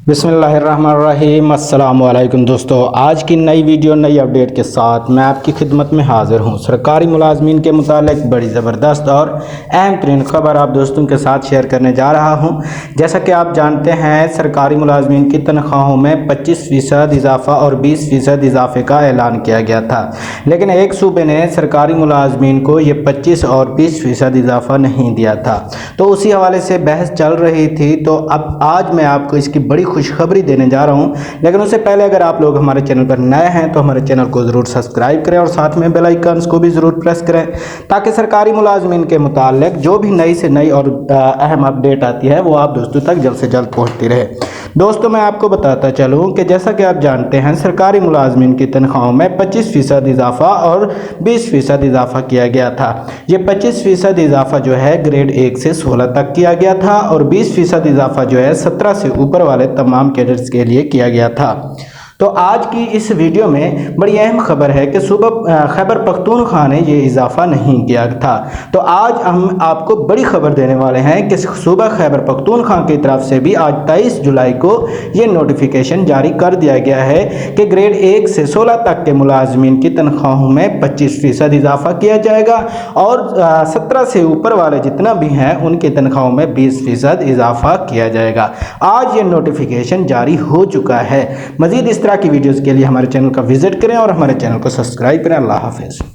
बिस्मिल्लाहिर्रहमानिर्रहीम। अस्सलाम वालेकुम दोस्तों, आज की नई वीडियो नई अपडेट के साथ मैं आपकी खिदमत में हाजिर हूं। सरकारी मुलाजमीन के मुतालिक बड़ी ज़बरदस्त और अहम तरीन खबर आप दोस्तों के साथ शेयर करने जा रहा हूं। जैसा कि आप जानते हैं, सरकारी मुलाजमीन की तनख्वाहों में 25% इजाफ़ा और 20% इजाफे का ऐलान किया गया था, लेकिन एक सूबे ने सरकारी मुलाजमीन को ये 25 और 20% इजाफ़ा नहीं दिया था, तो उसी हवाले से बहस चल रही थी। तो अब आज मैं आपको इसकी बड़ी खुशखबरी देने जा रहा हूं। लेकिन उससे पहले अगर आप लोग हमारे चैनल पर नए हैं तो हमारे चैनल को ज़रूर सब्सक्राइब करें और साथ में बेल आइकन्स को भी ज़रूर प्रेस करें, ताकि सरकारी मुलाजमीन के मुताल्लिक जो भी नई से नई और अहम अपडेट आती है वो आप दोस्तों तक जल्द से जल्द पहुँचती रहे। दोस्तों, मैं आपको बताता चलूँ कि जैसा कि आप जानते हैं, सरकारी मुलाजमीन की तनख्वाहों में 25% इजाफा और 20% इजाफा किया गया था। ये 25% इजाफा जो है ग्रेड 1 से 16 तक किया गया था और 20% इजाफा जो है 17 से ऊपर वाले तमाम कैडेट्स के लिए किया गया था। तो आज की इस वीडियो में बड़ी अहम खबर है कि सूबा खैबर पख्तूनख्वा ने ये इजाफा नहीं किया था। तो आज हम आपको बड़ी खबर देने वाले हैं कि सूबा खैबर पख्तूनख्वा की तरफ से भी आज 23 जुलाई को ये नोटिफिकेशन जारी कर दिया गया है कि ग्रेड 1 से 16 तक के मुलाजमीन की तनख्वाहों में 25% इजाफा किया जाएगा और 17 से ऊपर वाले जितना भी हैं उनकी तनख्वाहों में 20% इजाफा किया जाएगा। आज ये नोटिफिकेशन जारी हो चुका है। मज़ीद इस तरह की वीडियोस के लिए हमारे चैनल का विजिट करें और हमारे चैनल को सब्सक्राइब करें। अल्लाह हाफिज़।